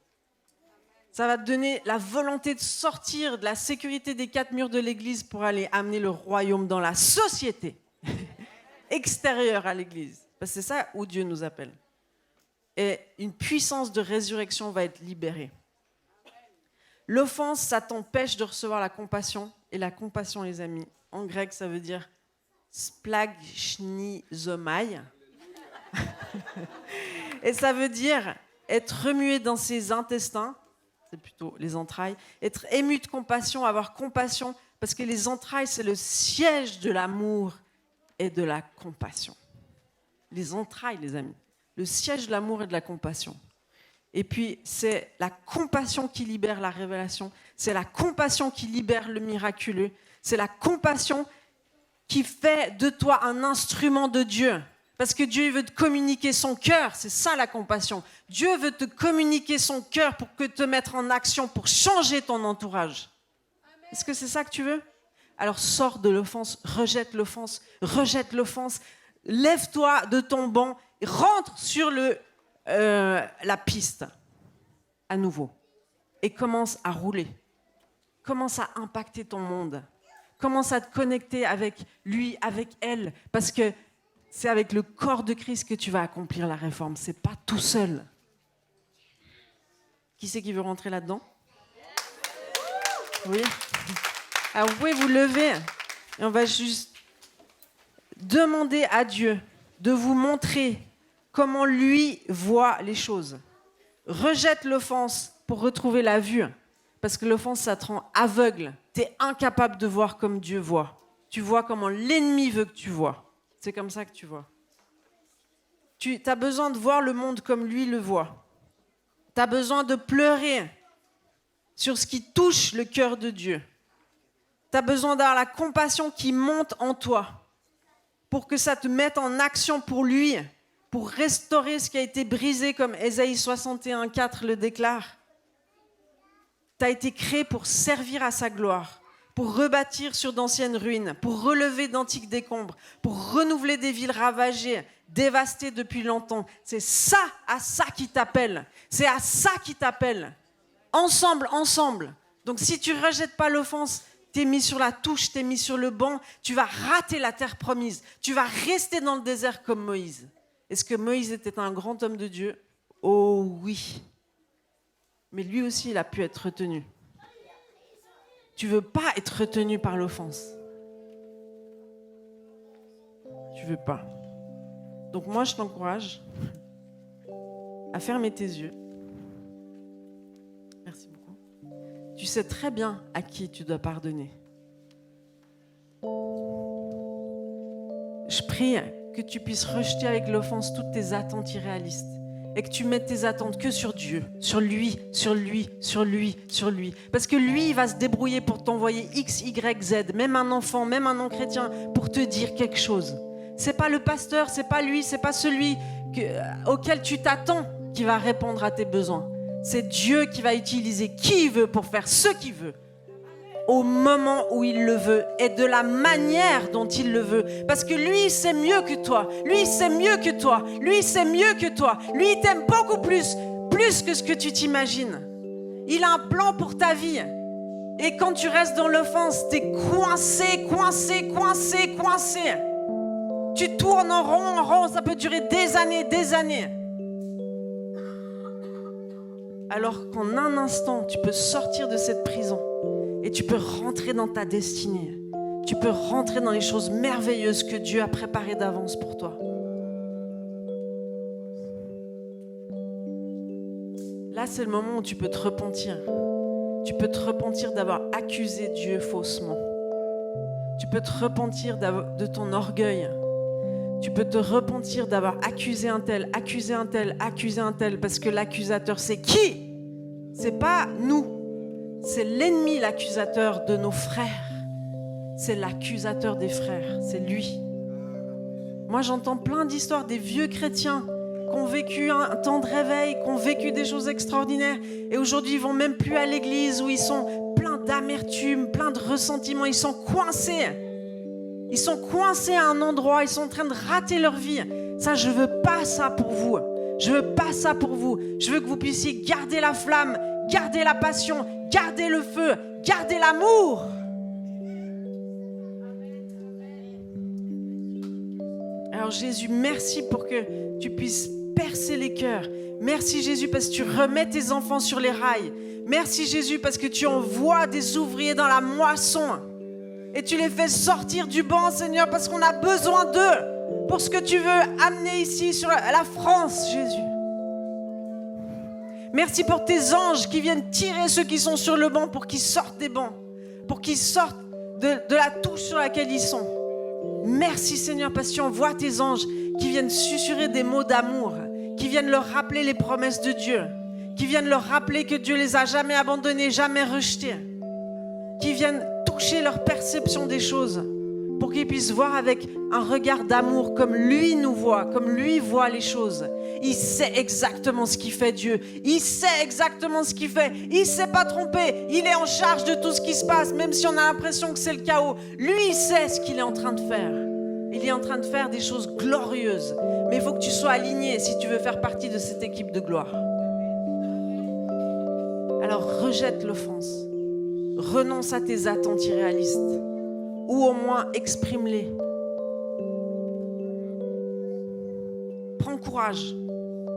Ça va te donner la volonté de sortir de la sécurité des 4 murs de l'église pour aller amener le royaume dans la société extérieure à l'église. Parce que c'est ça où Dieu nous appelle. Et une puissance de résurrection va être libérée. L'offense, ça t'empêche de recevoir la compassion. Et la compassion, les amis, en grec, ça veut dire splagchnizomai. Et ça veut dire être remué dans ses intestins, c'est plutôt les entrailles, être ému de compassion, avoir compassion, parce que les entrailles, c'est le siège de l'amour et de la compassion. Les entrailles, les amis, le siège de l'amour et de la compassion. Et puis, c'est la compassion qui libère la révélation, c'est la compassion qui libère le miraculeux, c'est la compassion qui fait de toi un instrument de Dieu. Parce que Dieu veut te communiquer son cœur, c'est ça la compassion. Dieu veut te communiquer son cœur pour te mettre en action, pour changer ton entourage. Est-ce que c'est ça que tu veux? Alors sors de l'offense, rejette l'offense, lève-toi de ton banc, rentre sur la piste à nouveau et commence à rouler. Commence à impacter ton monde. Commence à te connecter avec lui, avec elle, parce que c'est avec le corps de Christ que tu vas accomplir la réforme. C'est pas tout seul. Qui c'est qui veut rentrer là-dedans? Oui. Alors vous pouvez vous lever et on va juste demander à Dieu de vous montrer comment lui voit les choses. Rejette l'offense pour retrouver la vue. Parce que l'offense, ça te rend aveugle. Tu es incapable de voir comme Dieu voit. Tu vois comment l'ennemi veut que tu vois. C'est comme ça que tu vois. Tu as besoin de voir le monde comme lui le voit. Tu as besoin de pleurer sur ce qui touche le cœur de Dieu. Tu as besoin d'avoir la compassion qui monte en toi pour que ça te mette en action pour lui, pour restaurer ce qui a été brisé, comme Ésaïe 61,4 le déclare. Tu as été créé pour servir à sa gloire, pour rebâtir sur d'anciennes ruines, pour relever d'antiques décombres, pour renouveler des villes ravagées, dévastées depuis longtemps. C'est ça, à ça qui t'appelle. C'est à ça qui t'appelle. Ensemble. Donc si tu ne rejettes pas l'offense, tu es mis sur la touche, tu es mis sur le banc, tu vas rater la terre promise. Tu vas rester dans le désert comme Moïse. Est-ce que Moïse était un grand homme de Dieu? Oh oui. Mais lui aussi, il a pu être retenu. Tu ne veux pas être retenu par l'offense. Tu ne veux pas. Donc moi, je t'encourage à fermer tes yeux. Merci beaucoup. Tu sais très bien à qui tu dois pardonner. Je prie que tu puisses rejeter avec l'offense toutes tes attentes irréalistes. Et que tu mettes tes attentes que sur Dieu, sur lui. Parce que lui, il va se débrouiller pour t'envoyer X, Y, Z, même un enfant, même un non-chrétien, pour te dire quelque chose. C'est pas le pasteur, c'est pas lui, c'est pas celui auquel tu t'attends qui va répondre à tes besoins. C'est Dieu qui va utiliser qui il veut pour faire ce qu'il veut, au moment où il le veut et de la manière dont il le veut. Parce que lui, c'est mieux que toi. Lui, c'est mieux que toi. Lui, c'est mieux que toi. Lui, il t'aime beaucoup plus que ce que tu t'imagines. Il a un plan pour ta vie. Et quand tu restes dans l'offense, t'es coincé. Tu tournes en rond, ça peut durer des années. Alors qu'en un instant, tu peux sortir de cette prison. Et tu peux rentrer dans ta destinée. Tu peux rentrer dans les choses merveilleuses que Dieu a préparées d'avance pour toi. Là, c'est le moment où tu peux te repentir. Tu peux te repentir d'avoir accusé Dieu faussement. Tu peux te repentir de ton orgueil. Tu peux te repentir d'avoir accusé un tel, parce que l'accusateur, c'est qui? C'est pas nous. C'est l'ennemi, l'accusateur de nos frères. C'est l'accusateur des frères, c'est lui. Moi, j'entends plein d'histoires des vieux chrétiens qui ont vécu un temps de réveil, qui ont vécu des choses extraordinaires, et aujourd'hui, ils vont même plus à l'église, où ils sont pleins d'amertume, pleins de ressentiments, ils sont coincés. Ils sont coincés à un endroit, ils sont en train de rater leur vie. Ça, je veux pas ça pour vous. Je veux pas ça pour vous. Je veux que vous puissiez garder la flamme, garder la passion, garder le feu, garder l'amour. Alors Jésus, merci pour que tu puisses percer les cœurs. Merci Jésus parce que tu remets tes enfants sur les rails. Merci Jésus parce que tu envoies des ouvriers dans la moisson. Et tu les fais sortir du banc, Seigneur, parce qu'on a besoin d'eux pour ce que tu veux amener ici sur la France, Jésus. Merci pour tes anges qui viennent tirer ceux qui sont sur le banc pour qu'ils sortent des bancs, pour qu'ils sortent de la touche sur laquelle ils sont. Merci Seigneur parce que tu envoies tes anges qui viennent susurrer des mots d'amour, qui viennent leur rappeler les promesses de Dieu, qui viennent leur rappeler que Dieu les a jamais abandonnés, jamais rejetés, qui viennent toucher leur perception des choses pour qu'ils puissent voir avec un regard d'amour comme lui nous voit, comme lui voit les choses. Il sait exactement ce qu'il fait, Dieu. Il sait exactement ce qu'il fait. Il ne s'est pas trompé. Il est en charge de tout ce qui se passe, même si on a l'impression que c'est le chaos. Lui, il sait ce qu'il est en train de faire. Il est en train de faire des choses glorieuses. Mais il faut que tu sois aligné si tu veux faire partie de cette équipe de gloire. Alors rejette l'offense. Renonce à tes attentes irréalistes. Ou au moins exprime-les. Prends courage.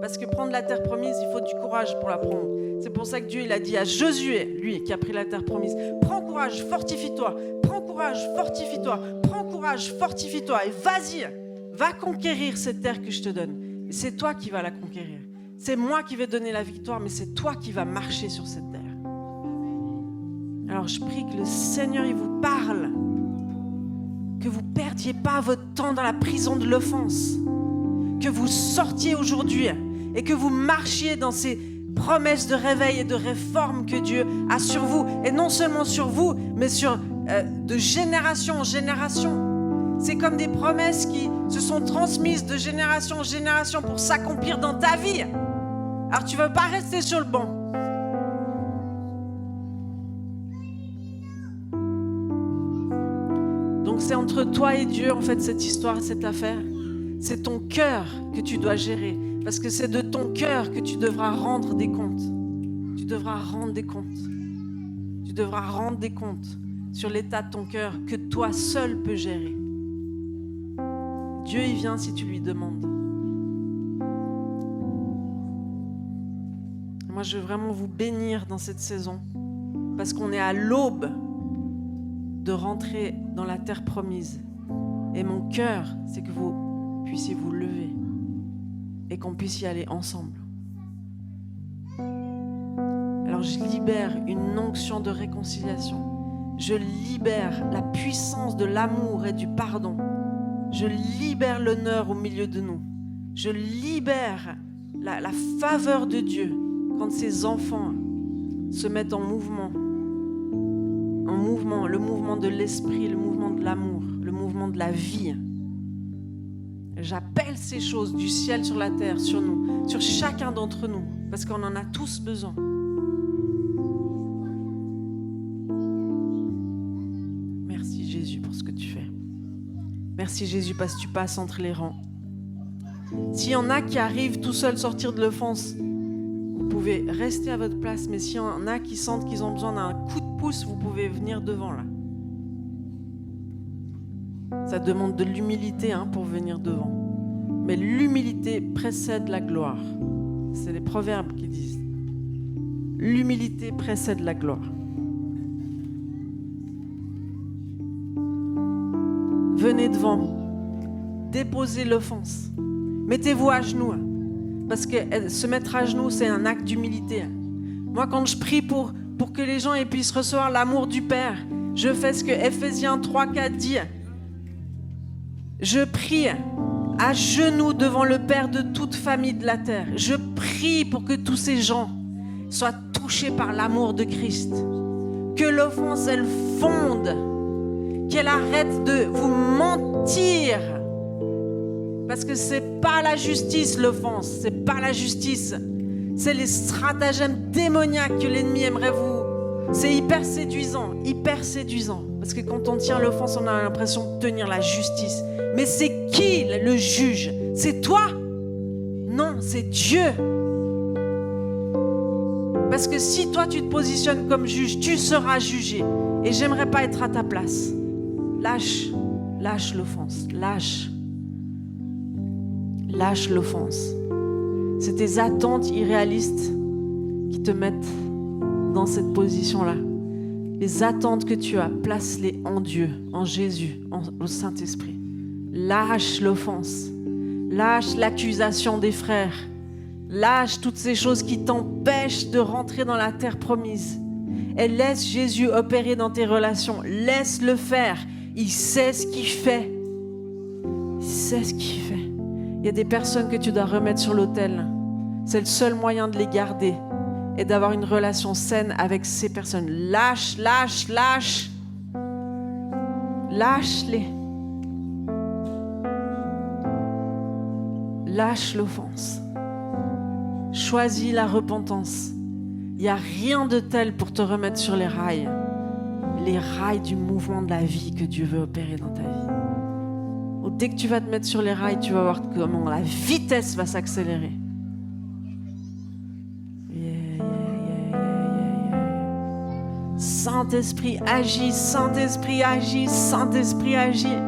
Parce que prendre la terre promise, il faut du courage pour la prendre. C'est pour ça que Dieu il a dit à Josué, lui qui a pris la terre promise, prends courage, fortifie-toi. Prends courage, fortifie-toi. Prends courage, fortifie-toi. Et vas-y, va conquérir cette terre que je te donne. Et c'est toi qui vas la conquérir. C'est moi qui vais donner la victoire, mais c'est toi qui vas marcher sur cette terre. Alors je prie que le Seigneur il vous parle. Que vous ne perdiez pas votre temps dans la prison de l'offense. Que vous sortiez aujourd'hui et que vous marchiez dans ces promesses de réveil et de réforme que Dieu a sur vous. Et non seulement sur vous, mais de génération en génération. C'est comme des promesses qui se sont transmises de génération en génération pour s'accomplir dans ta vie. Alors tu ne veux pas rester sur le banc. Donc c'est entre toi et Dieu en fait cette histoire, cette affaire. C'est ton cœur que tu dois gérer. Parce que c'est de ton cœur que tu devras rendre des comptes. Tu devras rendre des comptes. Tu devras rendre des comptes sur l'état de ton cœur que toi seul peux gérer. Dieu, il vient si tu lui demandes. Moi, je veux vraiment vous bénir dans cette saison. Parce qu'on est à l'aube de rentrer dans la terre promise. Et mon cœur, c'est que vous puissiez vous lever et qu'on puisse y aller ensemble. Alors je libère une onction de réconciliation. Je libère la puissance de l'amour et du pardon. Je libère l'honneur au milieu de nous. Je libère la faveur de Dieu quand ses enfants se mettent en mouvement, le mouvement de l'esprit, le mouvement de l'amour, le mouvement de la vie. J'appelle ces choses du ciel sur la terre, sur nous, sur chacun d'entre nous, parce qu'on en a tous besoin. Merci Jésus pour ce que tu fais. Merci Jésus parce que tu passes entre les rangs. S'il y en a qui arrivent tout seuls sortir de l'offense, vous pouvez rester à votre place, mais s'il y en a qui sentent qu'ils ont besoin d'un coup de pouce, vous pouvez venir devant là. Ça demande de l'humilité pour venir devant. Mais l'humilité précède la gloire. C'est les proverbes qui disent. L'humilité précède la gloire. Venez devant. Déposez l'offense. Mettez-vous à genoux. Parce que se mettre à genoux, c'est un acte d'humilité. Moi, quand je prie pour que les gens puissent recevoir l'amour du Père, je fais ce que Ephésiens 3:4 dit. Je prie à genoux devant le Père de toute famille de la terre. Je prie pour que tous ces gens soient touchés par l'amour de Christ. Que l'offense, elle fonde. Qu'elle arrête de vous mentir. Parce que c'est pas la justice, l'offense. C'est pas la justice. C'est les stratagèmes démoniaques que l'ennemi aimerait vous. C'est hyper séduisant. Parce que quand on tient l'offense, on a l'impression de tenir la justice. Mais c'est qui le juge? C'est toi? Non, c'est Dieu. Parce que si toi tu te positionnes comme juge, tu seras jugé. Et j'aimerais pas être à ta place. Lâche l'offense. Lâche l'offense. C'est tes attentes irréalistes qui te mettent dans cette position-là. Les attentes que tu as, place-les en Dieu, en Jésus, au Saint-Esprit. Lâche l'offense. Lâche l'accusation des frères. Lâche toutes ces choses qui t'empêchent de rentrer dans la terre promise. Et laisse Jésus opérer dans tes relations. Laisse-le faire. Il sait ce qu'il fait. Il y a des personnes que tu dois remettre sur l'autel. C'est le seul moyen de les garder et d'avoir une relation saine avec ces personnes. Lâche-les. Lâche l'offense. Choisis la repentance. Il n'y a rien de tel pour te remettre sur les rails du mouvement de la vie que Dieu veut opérer dans ta vie. Dès que tu vas te mettre sur les rails, tu vas voir comment la vitesse va s'accélérer. Saint-Esprit agis, Saint-Esprit agis, Saint-Esprit agis.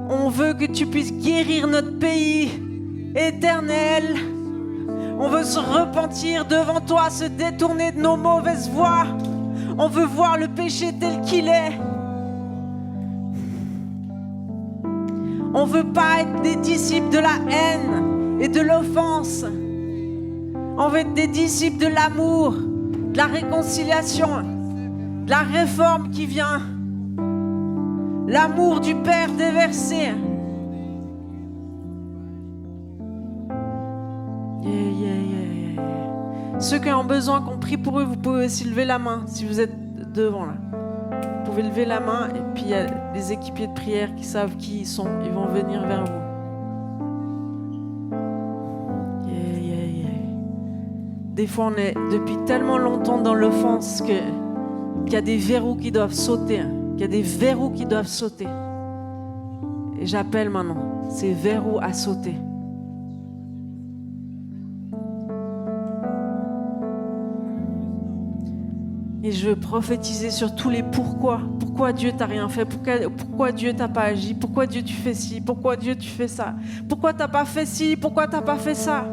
On veut que tu puisses guérir notre pays, Éternel. On veut se repentir devant toi, se détourner de nos mauvaises voies. On veut voir le péché tel qu'il est. On ne veut pas être des disciples de la haine et de l'offense. On veut être des disciples de l'amour, de la réconciliation, de la réforme qui vient. L'amour du Père déversé. Ceux qui ont besoin qu'on prie pour eux, vous pouvez aussi lever la main si vous êtes devant là. Vous pouvez lever la main et puis il y a les équipiers de prière qui savent qui ils sont. Ils vont venir vers vous. Des fois, on est depuis tellement longtemps dans l'offense qu'il y a des verrous qui doivent sauter. Il y a des verrous qui doivent sauter. Et j'appelle maintenant ces verrous à sauter. Et je veux prophétiser sur tous les pourquoi. Pourquoi Dieu t'a rien fait? Pourquoi Dieu t'a pas agi? Pourquoi Dieu tu fais ci? Pourquoi Dieu tu fais ça? Pourquoi t'as pas fait ci? Pourquoi t'as pas fait ça?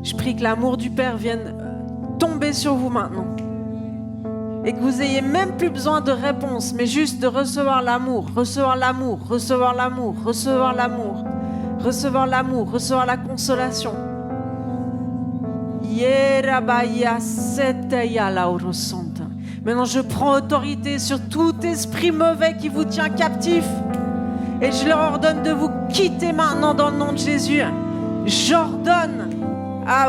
Je prie que l'amour du Père vienne tomber sur vous maintenant. Et que vous ayez même plus besoin de réponse, mais juste de recevoir l'amour, recevoir l'amour, recevoir l'amour, recevoir l'amour, recevoir l'amour, recevoir la consolation. Maintenant, je prends autorité sur tout esprit mauvais qui vous tient captif. Et je leur ordonne de vous quitter maintenant dans le nom de Jésus. J'ordonne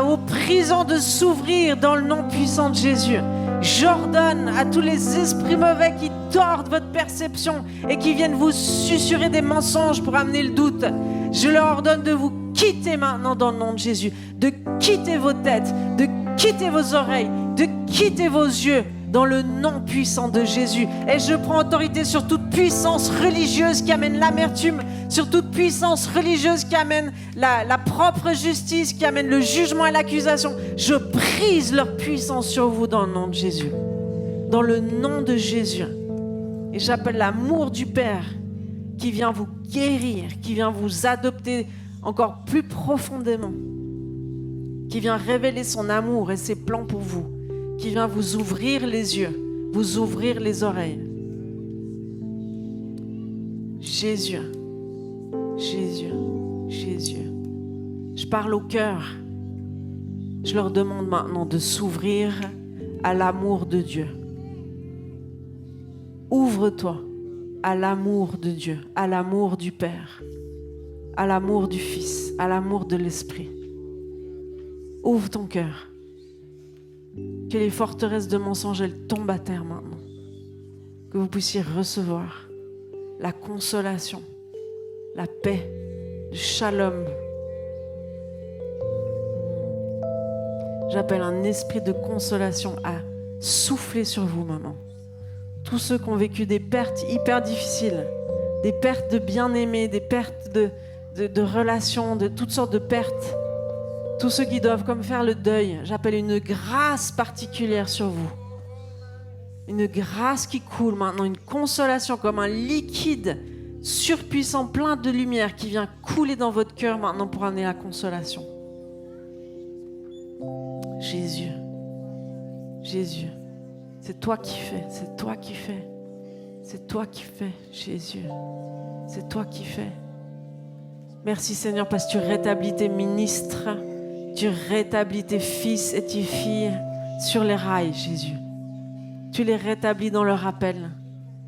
aux prisons de s'ouvrir dans le nom puissant de Jésus. J'ordonne à tous les esprits mauvais qui tordent votre perception et qui viennent vous susurrer des mensonges pour amener le doute. Je leur ordonne de vous quitter maintenant dans le nom de Jésus, de quitter vos têtes, de quitter vos oreilles, de quitter vos yeux dans le nom puissant de Jésus. Et je prends autorité sur toute puissance religieuse qui amène l'amertume, sur toute puissance religieuse qui amène la propre justice, qui amène le jugement et l'accusation. Je brise leur puissance sur vous dans le nom de Jésus. Dans le nom de Jésus. Et j'appelle l'amour du Père qui vient vous guérir, qui vient vous adopter encore plus profondément, qui vient révéler son amour et ses plans pour vous, qui vient vous ouvrir les yeux, vous ouvrir les oreilles. Jésus, Jésus, Jésus. Je parle au cœur. Je leur demande maintenant de s'ouvrir à l'amour de Dieu. Ouvre-toi à l'amour de Dieu, à l'amour du Père, à l'amour du Fils, à l'amour de l'Esprit. Ouvre ton cœur. Que les forteresses de mensonges, elles tombent à terre maintenant. Que vous puissiez recevoir la consolation, la paix, le shalom. J'appelle un esprit de consolation à souffler sur vous maintenant. Tous ceux qui ont vécu des pertes hyper difficiles, des pertes de bien-aimés, des pertes de relations, de toutes sortes de pertes. Tous ceux qui doivent comme faire le deuil, j'appelle une grâce particulière sur vous. Une grâce qui coule maintenant, une consolation comme un liquide surpuissant, plein de lumière qui vient couler dans votre cœur maintenant pour amener la consolation. Jésus, Jésus, c'est toi qui fais, c'est toi qui fais, c'est toi qui fais, Jésus, c'est toi qui fais. Merci Seigneur parce que tu rétablis tes ministres, tu rétablis tes fils et tes filles sur les rails, Jésus. Tu les rétablis dans leur appel,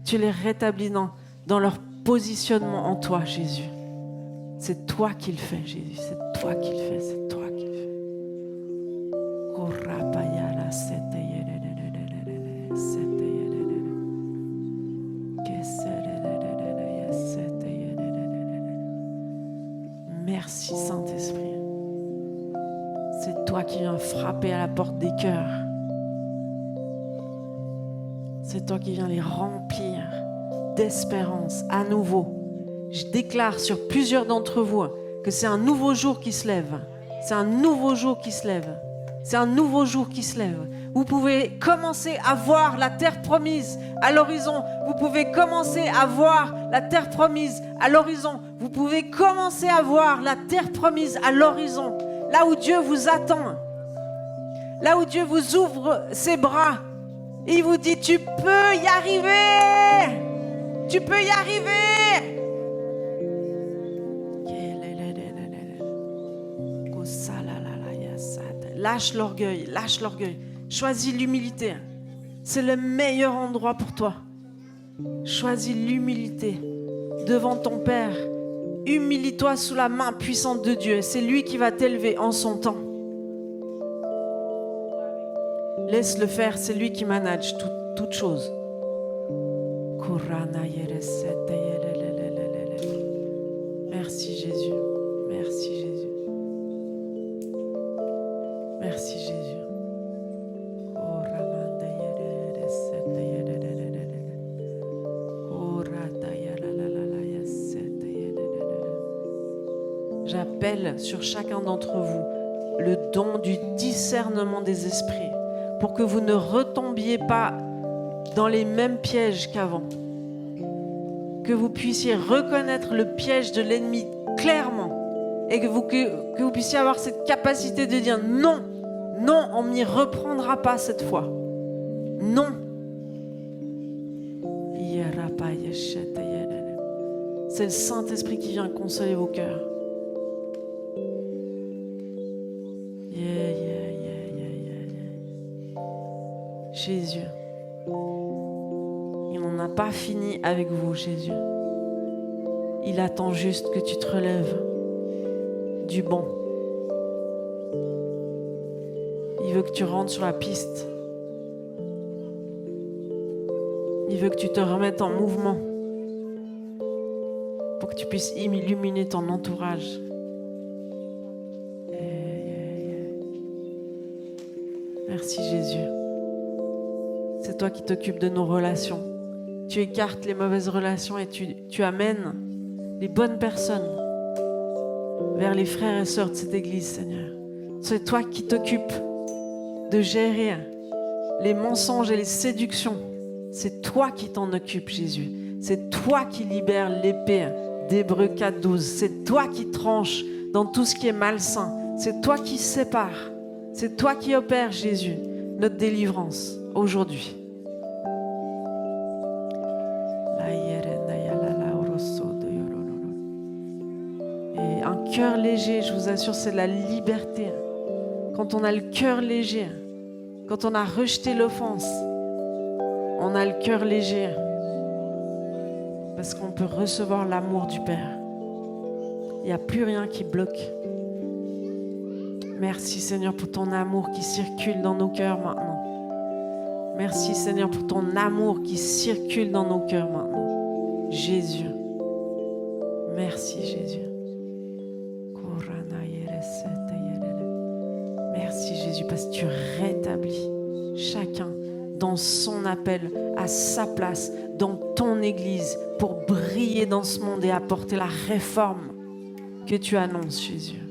tu les rétablis dans leur positionnement en toi, Jésus. C'est toi qui le fais, Jésus, c'est toi qui le fais, c'est toi qui le fais. toi qui viens frapper à la porte des cœurs. C'est toi qui viens les remplir d'espérance à nouveau. Je déclare sur plusieurs d'entre vous que c'est un nouveau jour qui se lève. C'est un nouveau jour qui se lève. C'est un nouveau jour qui se lève. Vous pouvez commencer à voir la terre promise à l'horizon. Vous pouvez commencer à voir la terre promise à l'horizon. Vous pouvez commencer à voir la terre promise à l'horizon. Là où Dieu vous attend. Là où Dieu vous ouvre ses bras. Et il vous dit, tu peux y arriver. Tu peux y arriver. Lâche l'orgueil, lâche l'orgueil. Choisis l'humilité. C'est le meilleur endroit pour toi. Choisis l'humilité devant ton Père. Humilie-toi sous la main puissante de Dieu. C'est lui qui va t'élever en son temps. Laisse-le faire, c'est lui qui manage toute chose. Merci Jésus. Merci Jésus. Merci Jésus. J'appelle sur chacun d'entre vous le don du discernement des esprits pour que vous ne retombiez pas dans les mêmes pièges qu'avant. Que vous puissiez reconnaître le piège de l'ennemi clairement et que vous puissiez avoir cette capacité de dire non, non, on ne m'y reprendra pas cette fois. Non. C'est le Saint-Esprit qui vient consoler vos cœurs. Jésus, il n'en a pas fini avec vous, Jésus. Il attend juste que tu te relèves du banc. Il veut que tu rentres sur la piste. Il veut que tu te remettes en mouvement pour que tu puisses illuminer ton entourage. Merci Jésus. C'est toi qui t'occupes de nos relations. Tu écartes les mauvaises relations et tu amènes les bonnes personnes vers les frères et sœurs de cette église, Seigneur. C'est toi qui t'occupes de gérer les mensonges et les séductions. C'est toi qui t'en occupes, Jésus. C'est toi qui libères l'épée d'Hébreux 4:12. C'est toi qui tranches dans tout ce qui est malsain. C'est toi qui sépares. C'est toi qui opères, Jésus, notre délivrance aujourd'hui. Et un cœur léger, je vous assure, c'est la liberté. Quand on a le cœur léger, quand on a rejeté l'offense, on a le cœur léger parce qu'on peut recevoir l'amour du Père. Il n'y a plus rien qui bloque. Merci Seigneur pour ton amour qui circule dans nos cœurs maintenant. Merci Seigneur pour ton amour qui circule dans nos cœurs maintenant. Jésus. Merci Jésus. Merci Jésus parce que tu rétablis chacun dans son appel, à sa place, dans ton église, pour briller dans ce monde et apporter la réforme que tu annonces, Jésus.